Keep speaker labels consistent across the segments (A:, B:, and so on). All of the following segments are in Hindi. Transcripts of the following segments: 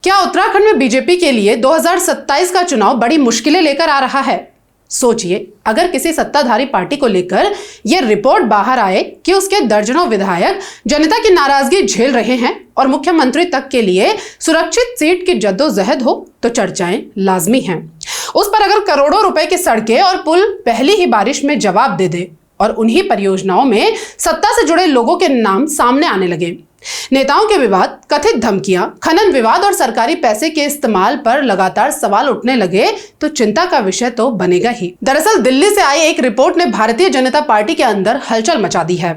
A: क्या उत्तराखंड में बीजेपी के लिए 2027 का चुनाव बड़ी मुश्किलें लेकर आ रहा है? सोचिए, अगर किसी सत्ताधारी पार्टी को लेकर यह रिपोर्ट बाहर आए कि उसके दर्जनों विधायक जनता की नाराजगी झेल रहे हैं और मुख्यमंत्री तक के लिए सुरक्षित सीट की जद्दोजहद हो, तो चर्चाएं लाजमी हैं। उस पर अगर करोड़ों रुपए की सड़कें और पुल पहली ही बारिश में जवाब दे दे और उन्हीं परियोजनाओं में सत्ता से जुड़े लोगों के नाम सामने आने लगे, नेताओं के विवाद, कथित धमकियां, खनन विवाद और सरकारी पैसे के इस्तेमाल पर लगातार सवाल उठने लगे, तो चिंता का विषय तो बनेगा ही। दरअसल दिल्ली से आई एक रिपोर्ट ने भारतीय जनता पार्टी के अंदर हलचल मचा दी है।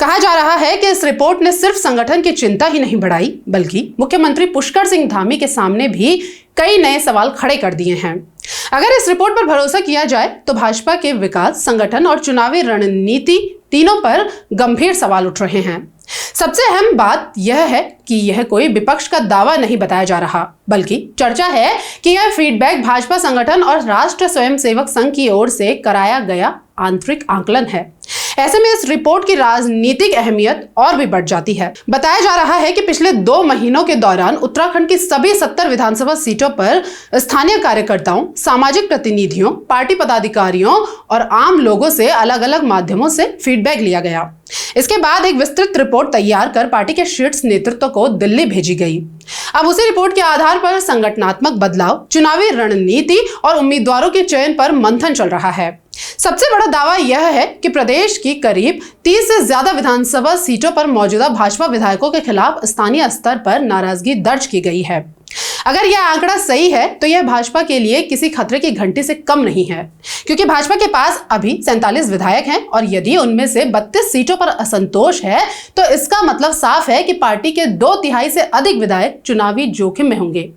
A: कहा जा रहा है कि इस रिपोर्ट ने सिर्फ संगठन की चिंता ही नहीं बढ़ाई, बल्कि मुख्यमंत्री पुष्कर सिंह धामी के सामने भी कई नए सवाल खड़े कर दिए हैं। अगर इस रिपोर्ट पर भरोसा किया जाए तो भाजपा के विकास, संगठन और चुनावी रणनीति तीनों पर गंभीर सवाल उठ रहे हैं। सबसे अहम बात यह है कि यह कोई विपक्ष का दावा नहीं बताया जा रहा, बल्कि चर्चा है कि यह फीडबैक भाजपा संगठन और राष्ट्र स्वयंसेवक संघ की ओर से कराया गया आंतरिक आकलन है। ऐसे में इस रिपोर्ट की राजनीतिक अहमियत और भी बढ़ जाती है। बताया जा रहा है कि पिछले 2 महीनों के दौरान उत्तराखंड की सभी 70 विधानसभा सीटों पर स्थानीय कार्यकर्ताओं, सामाजिक प्रतिनिधियों, पार्टी पदाधिकारियों और आम लोगों से अलग अलग माध्यमों से फीडबैक लिया गया। इसके बाद एक विस्तृत रिपोर्ट तैयार कर पार्टी के शीर्ष नेतृत्व को दिल्ली भेजी गई। अब उसी रिपोर्ट के आधार पर संगठनात्मक बदलाव, चुनावी रणनीति और उम्मीदवारों के चयन पर मंथन चल रहा है। सबसे बड़ा दावा यह है कि प्रदेश की करीब 30 से ज्यादा विधानसभा सीटों पर मौजूदा भाजपा विधायकों के खिलाफ स्थानीय स्तर पर नाराजगी दर्ज की गई है। अगर यह आंकड़ा सही है तो यह भाजपा के लिए किसी खतरे की घंटी से कम नहीं है, क्योंकि भाजपा के पास अभी 47 विधायक हैं और यदि उनमें से 32 सीटों पर असंतोष है तो इसका मतलब साफ है कि पार्टी के 2/3 से अधिक विधायक चुनावी जोखिम में होंगे।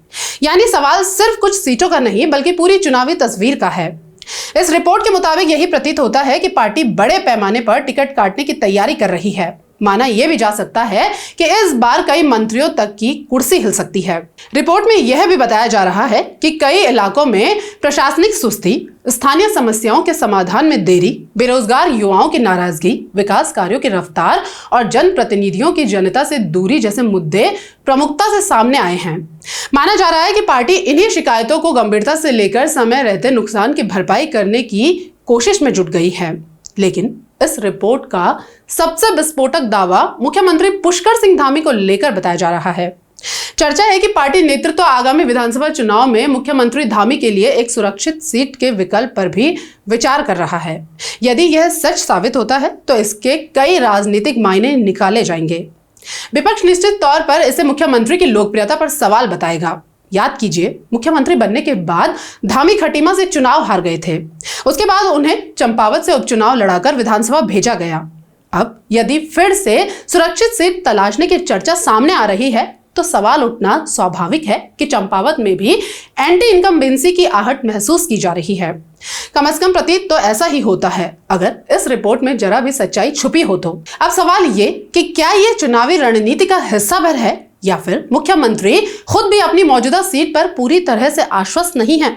A: यानी सवाल सिर्फ कुछ सीटों का नहीं, बल्कि पूरी चुनावी तस्वीर का है। इस रिपोर्ट के मुताबिक यही प्रतीत होता है कि पार्टी बड़े पैमाने पर टिकट काटने की तैयारी कर रही है। माना यह भी जा सकता है कि इस बार कई मंत्रियों तक की कुर्सी हिल सकती है। रिपोर्ट में यह भी बताया जा रहा है कि कई इलाकों में प्रशासनिक सुस्ती, स्थानीय समस्याओं के समाधान में देरी, बेरोजगार युवाओं की नाराजगी, विकास कार्यों की रफ्तार और जनप्रतिनिधियों की जनता से दूरी जैसे मुद्दे प्रमुखता से सामने आए हैं। माना जा रहा है कि पार्टी इन्हीं शिकायतों को गंभीरता से लेकर समय रहते नुकसान की भरपाई करने की कोशिश में जुट गई है। लेकिन इस रिपोर्ट का सबसे विस्फोटक दावा मुख्यमंत्री पुष्कर सिंह धामी को लेकर बताया जा रहा है। चर्चा है कि पार्टी नेतृत्व आगामी विधानसभा चुनाव में मुख्यमंत्री धामी के लिए एक सुरक्षित सीट के विकल्प पर भी विचार कर रहा है। यदि यह सच साबित होता है तो इसके कई राजनीतिक मायने निकाले जाएंगे। विपक्ष निश्चित तौर पर इसे मुख्यमंत्री की लोकप्रियता पर सवाल बताएगा। याद कीजिए, मुख्यमंत्री बनने के बाद धामी खटीमा से चुनाव हार गए थे। उसके बाद उन्हें चंपावत से उपचुनाव लड़ाकर विधानसभा भेजा गया। अब यदि फिर से सुरक्षित सीट तलाशने की चर्चा सामने आ रही है तो सवाल उठना स्वाभाविक है कि चंपावत में भी एंटी इनकम्बेंसी की आहट महसूस की जा रही है। कम से कम प्रतीत तो ऐसा ही होता है, अगर इस रिपोर्ट में जरा भी सच्चाई छुपी हो तो। अब सवाल ये कि क्या ये चुनावी रणनीति का हिस्सा भर है या फिर मुख्यमंत्री खुद भी अपनी मौजूदा सीट पर पूरी तरह से आश्वस्त नहीं है।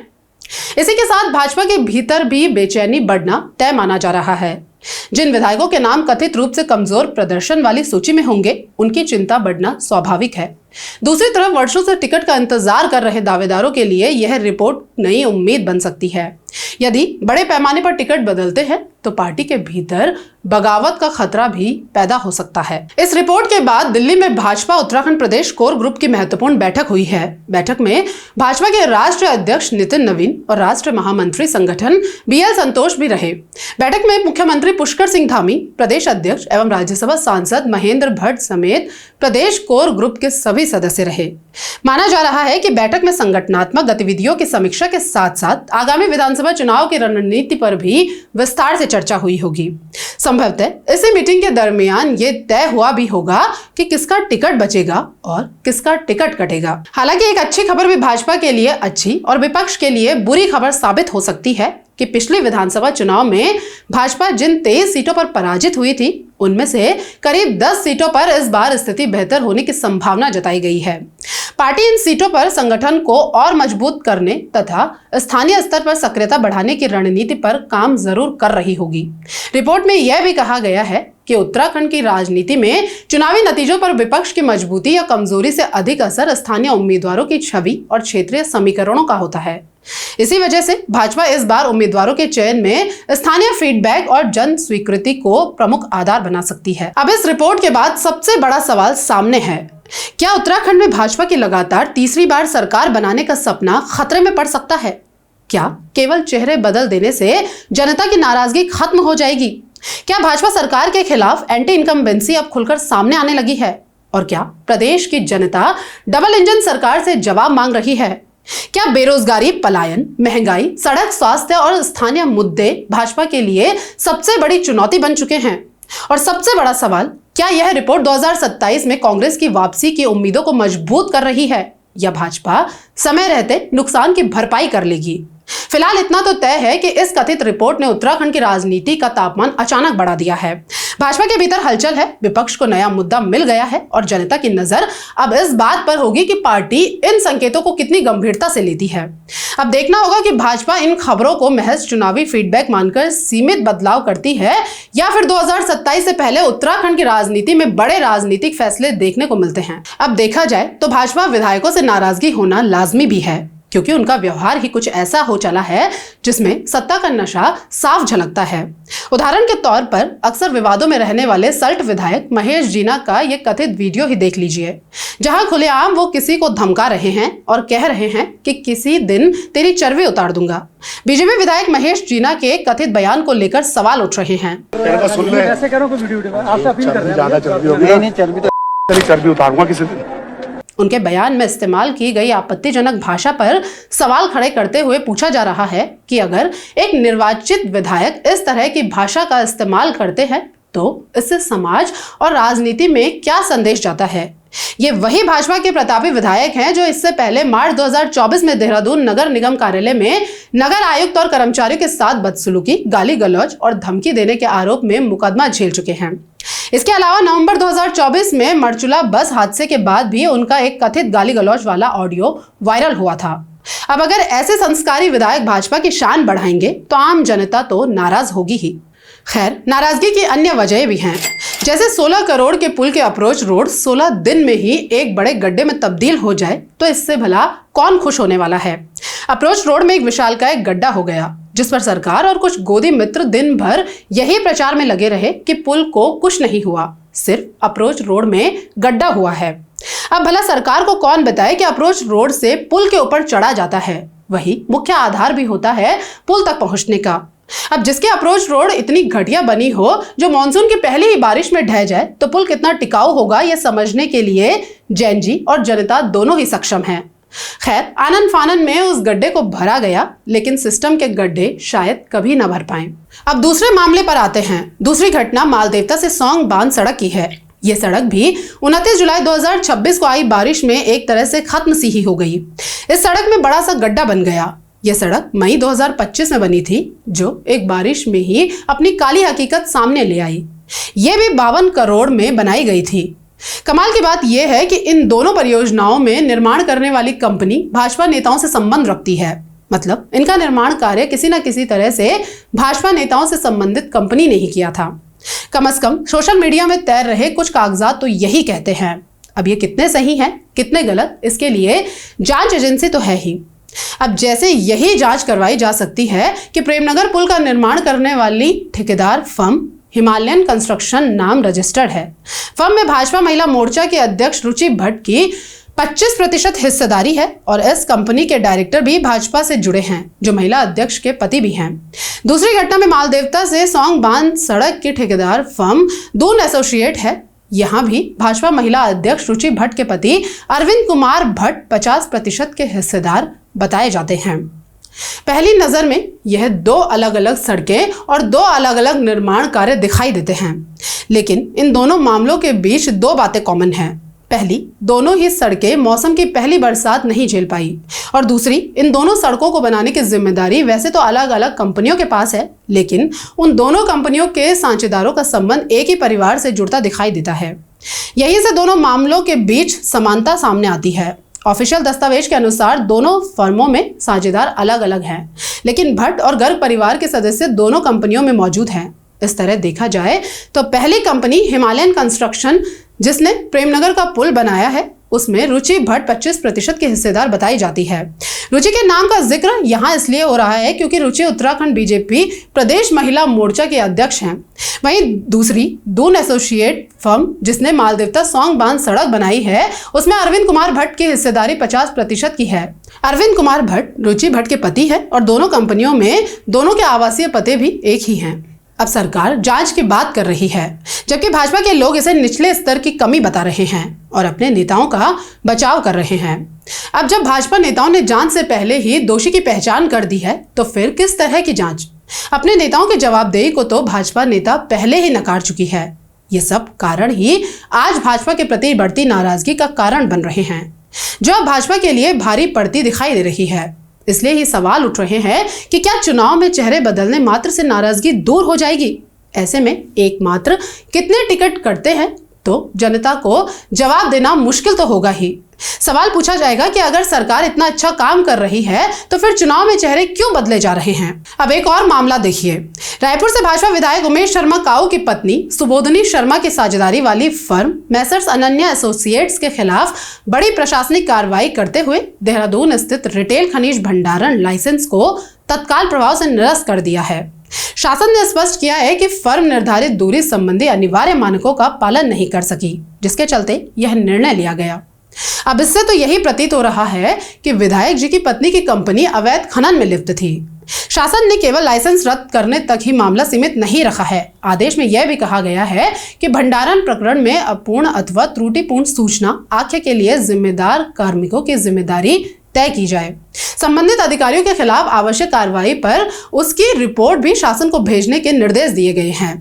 A: इसी के साथ भाजपा के भीतर भी बेचैनी बढ़ना तय माना जा रहा है। जिन विधायकों के नाम कथित रूप से कमजोर प्रदर्शन वाली सूची में होंगे, उनकी चिंता बढ़ना स्वाभाविक है। दूसरी तरफ वर्षों से टिकट का इंतजार कर रहे दावेदारों के लिए यह रिपोर्ट नई उम्मीद बन सकती है। यदि बड़े पैमाने पर टिकट बदलते हैं तो पार्टी के भीतर बगावत का खतरा भी पैदा हो सकता है। इस रिपोर्ट के बाद दिल्ली में भाजपा उत्तराखंड प्रदेश कोर ग्रुप की महत्वपूर्ण बैठक हुई है। बैठक में भाजपा के राष्ट्रीय अध्यक्ष नितिन नवीन और राष्ट्रीय महामंत्री संगठन BL संतोष भी रहे। बैठक में मुख्यमंत्री पुष्कर सिंह धामी, प्रदेश अध्यक्ष एवं राज्यसभा सांसद महेंद्र भट्ट समेत प्रदेश कोर ग्रुप के सभी सदस्य रहे। माना जा रहा है कि बैठक में संगठनात्मक गतिविधियों की समीक्षा के साथ साथ आगामी विधानसभा चुनाव की रणनीति पर भी विस्तार से चर्चा हुई होगी। संभवतः इसी मीटिंग के दरमियान ये तय हुआ भी होगा कि किसका टिकट बचेगा और किसका टिकट कटेगा। हालांकि एक अच्छी खबर भी भाजपा के लिए अच्छी और विपक्ष के लिए बुरी खबर साबित हो सकती है कि पिछले विधानसभा चुनाव में भाजपा जिन 23 सीटों पर पराजित हुई थी, उनमें से करीब 10 सीटों पर इस बार स्थिति बेहतर होने की संभावना जताई गई है। पार्टी इन सीटों पर संगठन को और मजबूत करने तथा स्थानीय स्तर पर सक्रियता बढ़ाने की रणनीति पर काम जरूर कर रही होगी। रिपोर्ट में यह भी कहा गया है कि उत्तराखंड की राजनीति में चुनावी नतीजों पर विपक्ष की मजबूती या कमजोरी से अधिक असर स्थानीय उम्मीदवारों की छवि और क्षेत्रीय समीकरणों का होता है। इसी वजह से भाजपा इस बार उम्मीदवारों के चयन में स्थानीय फीडबैक और जन स्वीकृति को प्रमुख आधार बना सकती है। अब इस रिपोर्ट के बाद सबसे बड़ा सवाल सामने है, क्या उत्तराखंड में भाजपा की लगातार तीसरी बार सरकार बनाने का सपना खतरे में पड़ सकता है? क्या केवल चेहरे बदल देने से जनता की नाराजगी खत्म हो जाएगी? क्या भाजपा सरकार के खिलाफ एंटी इनकम्बेंसी अब खुलकर सामने आने लगी है? और क्या प्रदेश की जनता डबल इंजन सरकार से जवाब मांग रही है? क्या बेरोजगारी, पलायन, महंगाई, सड़क, स्वास्थ्य और स्थानीय मुद्दे भाजपा के लिए सबसे बड़ी चुनौती बन चुके हैं? और सबसे बड़ा सवाल, क्या यह रिपोर्ट 2027 में कांग्रेस की वापसी की उम्मीदों को मजबूत कर रही है या भाजपा समय रहते नुकसान की भरपाई कर लेगी? फिलहाल इतना तो तय है कि इस कथित रिपोर्ट ने उत्तराखंड की राजनीति का तापमान अचानक बढ़ा दिया है। भाजपा के भीतर हलचल है, विपक्ष को नया मुद्दा मिल गया है और जनता की नजर अब इस बात पर होगी कि पार्टी इन संकेतों को कितनी गंभीरता से लेती है। अब देखना होगा कि भाजपा इन खबरों को महज चुनावी फीडबैक मानकर सीमित बदलाव करती है या फिर 2027 से पहले उत्तराखंड की राजनीति में बड़े राजनीतिक फैसले देखने को मिलते हैं। अब देखा जाए तो भाजपा विधायकों से नाराजगी होना लाजमी भी है, क्योंकि उनका व्यवहार ही कुछ ऐसा हो चला है जिसमें सत्ता का नशा साफ झलकता है। उदाहरण के तौर पर अक्सर विवादों में रहने वाले सल्ट विधायक महेश जीना का ये कथित वीडियो ही देख लीजिए, जहां खुलेआम वो किसी को धमका रहे हैं और कह रहे हैं कि किसी दिन तेरी चर्बी उतार दूंगा। बीजेपी विधायक महेश जीना के कथित बयान को लेकर सवाल उठ रहे हैं।
B: चर्बी उतारूंगा किसी दिन।
A: उनके बयान में इस्तेमाल की गई आपत्तिजनक भाषा पर सवाल खड़े करते हुए पूछा जा रहा है कि अगर एक निर्वाचित विधायक इस तरह की भाषा का इस्तेमाल करते हैं तो इससे समाज और राजनीति में क्या संदेश जाता है? ये वही भाजपा के प्रतापी विधायक हैं जो इससे पहले मार्च 2024 में देहरादून नगर निगम कार्यालय में नगर आयुक्त और कर्मचारियों के साथ बदसलूकी, गाली गलौज और धमकी देने के आरोप में मुकदमा झेल चुके हैं। इसके अलावा नवंबर 2024 में मरचुला बस हादसे के बाद भी उनका एक कथित गाली गलौज वाला ऑडियो वायरल हुआ था। अब अगर ऐसे संस्कारी विधायक भाजपा की शान बढ़ाएंगे तो आम जनता तो नाराज होगी ही। खैर, नाराजगी की अन्य वजह भी हैं, जैसे 16 करोड़ के पुल के अप्रोच रोड 16 दिन में ही एक बड़े गड्ढे में तब्दील हो जाए तो इससे भला कौन खुश होने वाला है? अप्रोच रोड में एक विशालकाय गड्ढा हो गया, जिस पर सरकार और कुछ गोदी मित्र दिन भर यही प्रचार में लगे रहे कि पुल को कुछ नहीं हुआ, सिर्फ अप्रोच रोड में गड्ढा हुआ है। अब भला सरकार को कौन बताए कि अप्रोच रोड से पुल के ऊपर चढ़ा जाता है वही मुख्य आधार भी होता है पुल तक पहुंचने का। अब जिसके अप्रोच रोड इतनी घटिया बनी हो जो मानसून की पहली ही बारिश में ढह जाए तो पुल कितना टिकाऊ होगा यह समझने के लिए जैन जी और जनता दोनों ही सक्षम हैं। खैर, आनन फानन में उस गड्ढे को भरा गया, लेकिन सिस्टम के गड्ढे शायद कभी ना भर पाए। अब दूसरे मामले पर आते हैं। दूसरी घटना मालदेवता से सौंग बांध सड़क की है। ये सड़क भी 29 जुलाई 2026 को आई बारिश में एक तरह से खत्म सी ही हो गई। इस सड़क में बड़ा सा गड्ढा बन गया। यह सड़क मई 2025 में बनी थी, जो एक बारिश में ही अपनी काली हकीकत सामने ले आई। यह भी 52 करोड़ में बनाई गई थी। कमाल की बात यह है कि इन दोनों परियोजनाओं में निर्माण करने वाली कंपनी भाजपा नेताओं से संबंध रखती है। मतलब इनका निर्माण कार्य किसी न किसी तरह से भाजपा नेताओं से संबंधित कंपनी ने ही किया था। कम से कम सोशल मीडिया में तैर रहे कुछ कागजात तो यही कहते हैं। अब ये कितने सही हैं, कितने गलत, इसके लिए जांच एजेंसी तो है ही। अब जैसे यही जांच करवाई जा सकती है कि प्रेमनगर पुल का निर्माण करने वाली ठेकेदार फर्म हिमालयन कंस्ट्रक्शन नाम रजिस्टर्ड है। फर्म में भाजपा महिला मोर्चा के अध्यक्ष रुचि भट्ट की 25% हिस्सेदारी है और इस कंपनी के डायरेक्टर भी भाजपा से जुड़े हैं, जो महिला अध्यक्ष के पति भी हैं। दूसरी घटना में मालदेवता से सौंग बांध सड़क की ठेकेदार फर्म दून एसोसिएट है। यहां भी भाजपा महिला अध्यक्ष रुचि भट्ट के पति अरविंद कुमार भट्ट 50% के हिस्सेदार बताए जाते हैं। पहली नजर में यह दो अलग अलग सड़कें और दो अलग अलग निर्माण कार्य दिखाई देते हैं, लेकिन इन दोनों मामलों के बीच दो बातें कॉमन हैं। पहली, दोनों ही सड़कें मौसम की पहली बरसात नहीं झेल पाई, और दूसरी, इन दोनों सड़कों को बनाने की जिम्मेदारी वैसे तो अलग अलग कंपनियों के पास है, लेकिन उन दोनों कंपनियों के साझेदारों का संबंध एक ही परिवार से जुड़ता दिखाई देता है। यहीं से दोनों मामलों के बीच समानता सामने आती है। ऑफिशियल दस्तावेज के अनुसार दोनों फर्मों में साझेदार अलग अलग हैं, लेकिन भट्ट और गर्ग परिवार के सदस्य दोनों कंपनियों में मौजूद हैं। इस तरह देखा जाए तो पहली कंपनी हिमालयन कंस्ट्रक्शन जिसने प्रेमनगर का पुल बनाया है, उसमें रुचि भट्ट 25% की हिस्सेदार बताई जाती है। रुचि के नाम का जिक्र यहाँ इसलिए हो रहा है क्योंकि रुचि उत्तराखंड बीजेपी प्रदेश महिला मोर्चा के अध्यक्ष हैं। वहीं दूसरी दून एसोसिएट फर्म जिसने मालदेवता सौंग बांध सड़क बनाई है, उसमें अरविंद कुमार भट्ट की हिस्सेदारी 50% की है। अरविंद कुमार भट्ट रुचि भट्ट के पति है और दोनों कंपनियों में दोनों के आवासीय पते भी एक ही हैं। अब सरकार जांच की बात कर रही है, जबकि भाजपा के लोग इसे निचले स्तर की कमी बता रहे हैं और अपने नेताओं का बचाव कर रहे हैं। अब जब भाजपा नेताओं ने जांच से पहले ही दोषी की पहचान कर दी है, तो फिर किस तरह की जांच? अपने नेताओं की जवाबदेही को तो भाजपा नेता पहले ही नकार चुकी है। ये सब कारण ही आज भाजपा के प्रति बढ़ती नाराजगी का कारण बन रहे हैं, जो अब भाजपा के लिए भारी पड़ती दिखाई दे रही है। इसलिए ही सवाल उठ रहे हैं कि क्या चुनाव में चेहरे बदलने मात्र से नाराजगी दूर हो जाएगी? ऐसे में एकमात्र कितने टिकट कटते हैं, तो जनता को जवाब देना मुश्किल तो होगा ही। सवाल पूछा जाएगा कि अगर सरकार इतना अच्छा काम कर रही है तो फिर चुनाव में चेहरे क्यों बदले जा रहे हैं? अब एक और मामला देखिए। रायपुर से भाजपा विधायक उमेश शर्मा काऊ की पत्नी सुबोधनी शर्मा की साझेदारी वाली फर्म मैसर्स अनन्या एसोसिएट्स के खिलाफ बड़ी प्रशासनिक कार्रवाई करते हुए देहरादून स्थित रिटेल खनिज भंडारण लाइसेंस को तत्काल प्रभाव से निरस्त कर दिया है। शासन ने स्पष्ट किया है कि फर्म निर्धारित दूरी संबंधी अनिवार्य मानकों का पालन नहीं कर सकी, जिसके चलते यह निर्णय लिया गया। अब इससे तो यही प्रतीत हो रहा है कि विधायक जी की पत्नी की कंपनी अवैध खनन में लिप्त थी। शासन ने केवल लाइसेंस रद्द करने तक ही मामला सीमित नहीं रखा है। आदेश में यह भी कहा गया है कि भंडारण प्रकरण में अपूर्ण अथवा त्रुटिपूर्ण सूचना आख्या के लिए जिम्मेदार कार्मिकों की जिम्मेदारी तय की जाए। संबंधित अधिकारियों के खिलाफ आवश्यक कार्रवाई पर उसकी रिपोर्ट भी शासन को भेजने के निर्देश दिए गए हैं।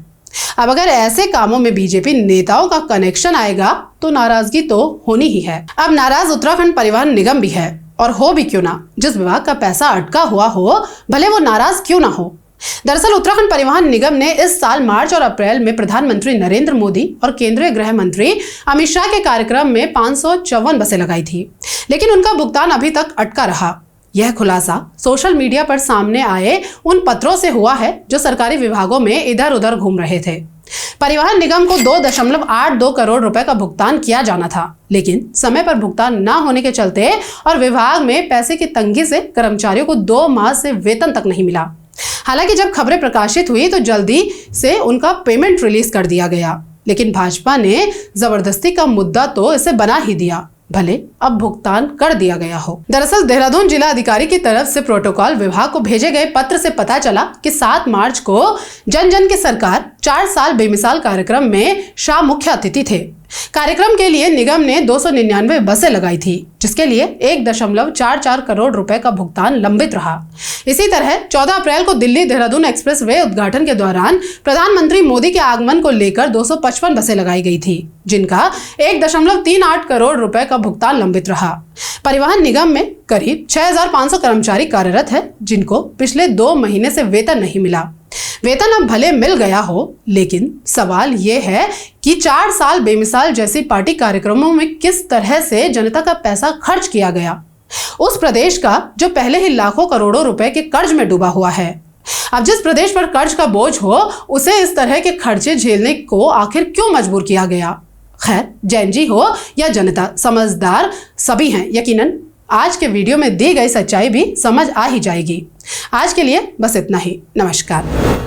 A: अब अगर ऐसे कामों में बीजेपी नेताओं का कनेक्शन आएगा तो नाराजगी तो होनी ही है। अब नाराज उत्तराखंड परिवहन निगम भी है, और हो भी क्यों ना। जिस विभाग का पैसा अटका हुआ हो, भले वो नाराज क्यों ना हो। दरअसल उत्तराखंड परिवहन निगम ने इस साल मार्च और अप्रैल में प्रधानमंत्री नरेंद्र मोदी और केंद्रीय गृह मंत्री अमित शाह के कार्यक्रम में 554 बसें लगाई थी, लेकिन उनका भुगतान अभी तक अटका रहा। यह खुलासा सोशल मीडिया पर सामने आए उन पत्रों से हुआ है जो सरकारी विभागों में इधर उधर घूम रहे थे। परिवहन निगम को 2.82 करोड़ रुपए का भुगतान किया जाना था, लेकिन समय पर भुगतान न होने के चलते और विभाग में पैसे की तंगी से कर्मचारियों को 2 माह से वेतन तक नहीं मिला। हालांकि जब खबरें प्रकाशित हुई तो जल्दी से उनका पेमेंट रिलीज कर दिया गया, लेकिन भाजपा ने जबरदस्ती का मुद्दा तो इसे बना ही दिया, भले अब भुगतान कर दिया गया हो। दरअसल देहरादून जिला अधिकारी की तरफ से प्रोटोकॉल विभाग को भेजे गए पत्र से पता चला कि 7 मार्च को जन जन की सरकार 4 साल बेमिसाल कार्यक्रम में शाह मुख्य अतिथि थे। कार्यक्रम के लिए निगम ने 299 बसें लगाई थी, जिसके लिए 1.44 करोड़ रुपए का भुगतान लंबित रहा। इसी तरह 14 अप्रैल को दिल्ली देहरादून एक्सप्रेस वे उद्घाटन के दौरान प्रधानमंत्री मोदी के आगमन को लेकर 255 बसें लगाई गई थी, जिनका 1.38 करोड़ रुपए का भुगतान लंबित रहा। परिवहन निगम में करीब 6500 कर्मचारी कार्यरत है, जिनको पिछले 2 महीने से वेतन नहीं मिला। वेतन अब भले मिल गया हो, लेकिन सवाल यह है कि 4 साल बेमिसाल जैसी पार्टी कार्यक्रमों में किस तरह से जनता का पैसा खर्च किया गया, उस प्रदेश का जो पहले ही लाखों करोड़ों रुपए के कर्ज में डूबा हुआ है। अब जिस प्रदेश पर कर्ज का बोझ हो, उसे इस तरह के खर्चे झेलने को आखिर क्यों मजबूर किया गया? खैर, जैन जी हो या जनता, समझदार सभी हैं। यकीनन आज के वीडियो में दी गई सच्चाई भी समझ आ ही जाएगी। आज के लिए बस इतना ही। नमस्कार।